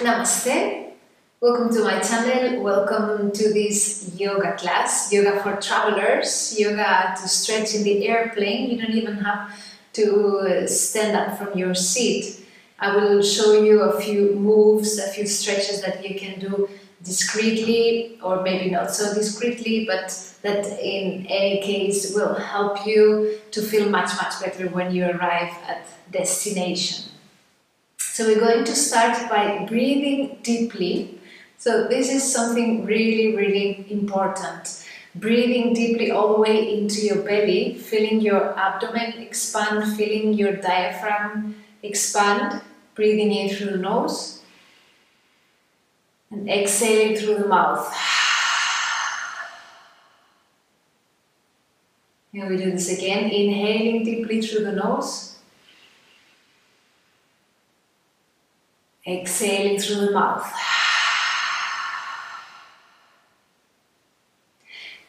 Namaste, welcome to my channel, welcome to this yoga class, yoga for travelers, yoga to stretch in the airplane. You don't even have to stand up from your seat. I will show you a few moves, a few stretches that you can do discreetly or maybe not so discreetly, but that in any case will help you to feel much better when you arrive at destination. So we're going to start by breathing deeply. So this is something really important. Breathing deeply all the way into your belly, feeling your abdomen expand, feeling your diaphragm expand, breathing in through the nose and exhaling through the mouth. And we do this again, inhaling deeply through the nose. Exhaling through the mouth.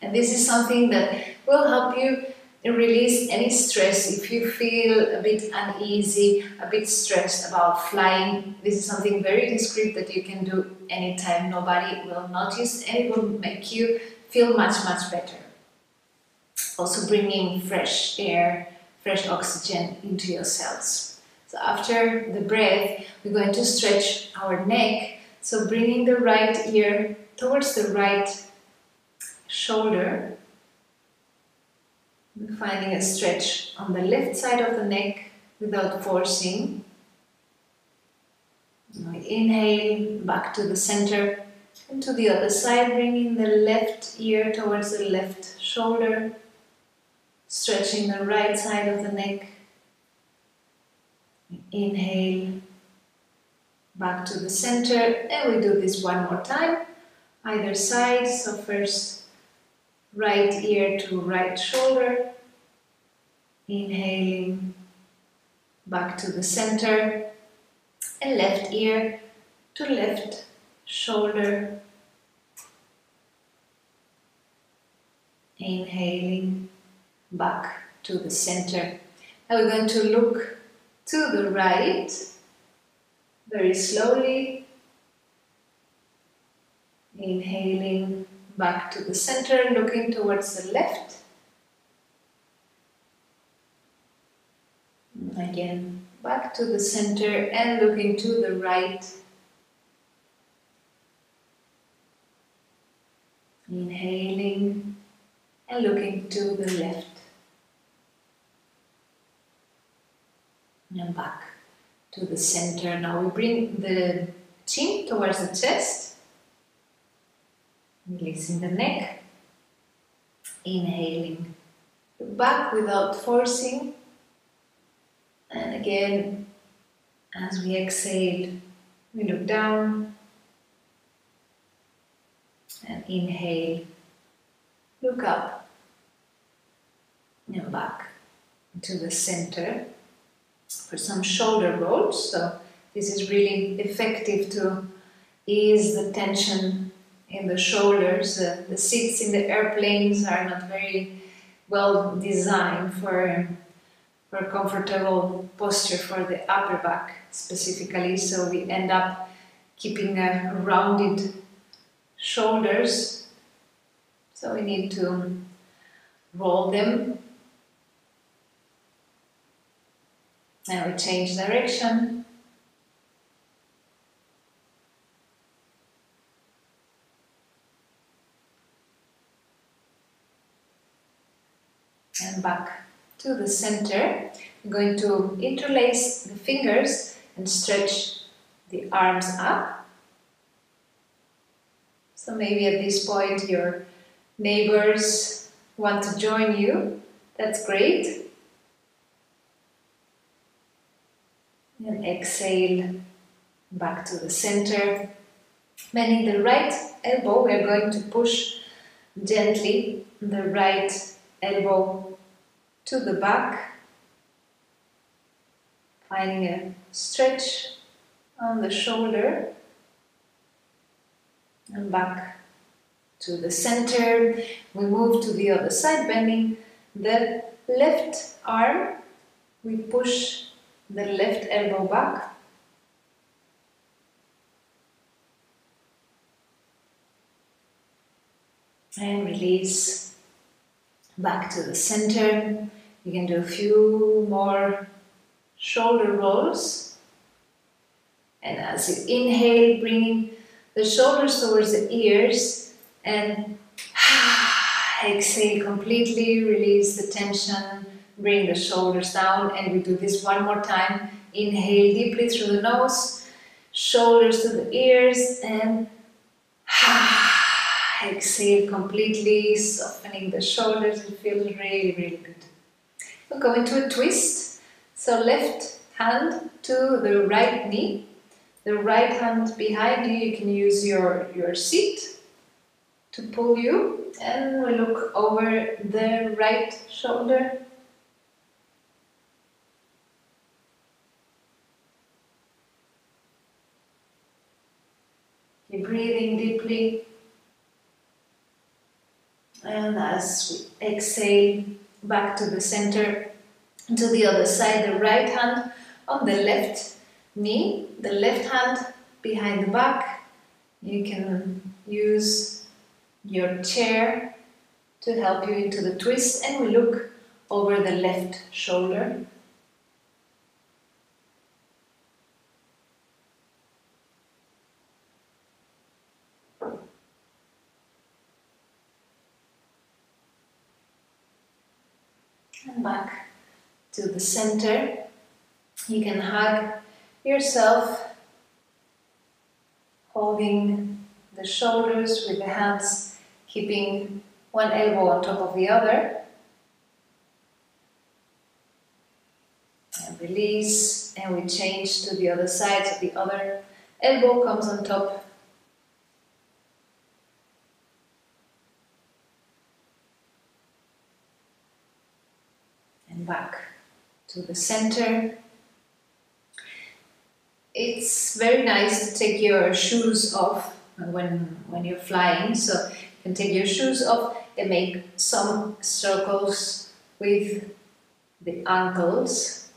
And this is something that will help you release any stress. If you feel a bit uneasy, a bit stressed about flying, this is something very discreet that you can do anytime. Nobody will notice and it will make you feel much better. Also bringing fresh air, fresh oxygen into your cells. So after the breath, we're going to stretch our neck. So bringing the right ear towards the right shoulder. Finding a stretch on the left side of the neck without forcing. Now inhale back to the center and to the other side, bringing the left ear towards the left shoulder. Stretching the right side of the neck. Inhale back to the center, and we do this one more time, either side. So first right ear to right shoulder, inhaling back to the center, and left ear to left shoulder, inhaling back to the center. Now we're going to look to the right, very slowly, inhaling back to the center, looking towards the left, again back to the center and looking to the right, inhaling and looking to the left. And back to the center. Now we bring the chin towards the chest, releasing the neck, inhaling, look back without forcing, and again as we exhale we look down and inhale, look up and back to the center. For some shoulder rolls, so this is really effective to ease the tension in the shoulders. The seats in the airplanes are not very well designed for comfortable posture for the upper back specifically, so we end up keeping rounded shoulders, so we need to roll them. Now we change direction. And back to the center. I'm going to interlace the fingers and stretch the arms up. So maybe at this point your neighbors want to join you. That's great. And exhale back to the center. Bending the right elbow, we are going to push gently the right elbow to the back. Finding a stretch on the shoulder. And back to the center. We move to the other side, bending the left arm. We push the left elbow back And release back to the center. You can do a few more shoulder rolls. And as you inhale, bringing the shoulders towards the ears, and exhale completely, release the tension, bring the shoulders down, and we do this one more time. Inhale deeply through the nose, shoulders to the ears, and exhale completely, softening the shoulders. It feels really, really good. We'll go into a twist. So left hand to the right knee, the right hand behind you. You can use your seat to pull you, and we look over the right shoulder. You're breathing deeply, and as we exhale back to the center, to the other side, the right hand on the left knee, the left hand behind the back. You can use your chair to help you into the twist, and we look over the left shoulder. And back to the center. You can hug yourself, holding the shoulders with the hands, keeping one elbow on top of the other. And release, and we change to the other side, so the other elbow comes on top. And back to the center. It's very nice to take your shoes off when you're flying, so you can take your shoes off and make some circles with the ankles.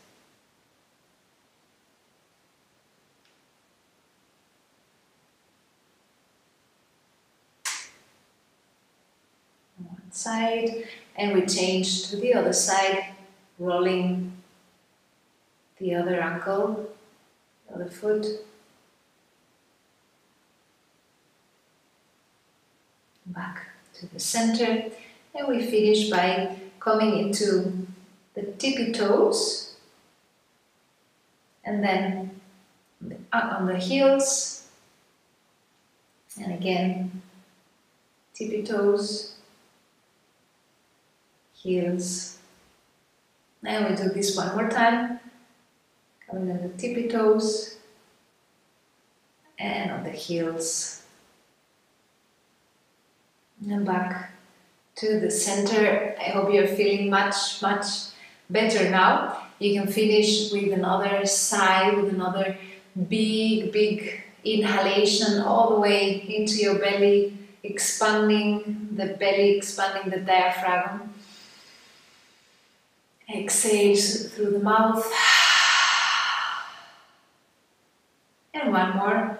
On one side, and we change to the other side, rolling the other ankle, the other foot. Back to the center, and we finish by coming into the tippy toes, and then on the heels, and again tippy toes, heels. And we do this one more time, coming on the tippy toes and on the heels. And back to the center. I hope you're feeling much, much better now. You can finish with another sigh, with another big, big inhalation all the way into your belly, expanding the belly, expanding the diaphragm. Exhale through the mouth. And one more.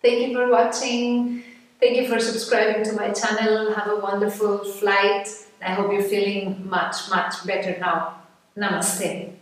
Thank you for watching. Thank you for subscribing to my channel. Have a wonderful flight. I hope you're feeling much, much better now. Namaste.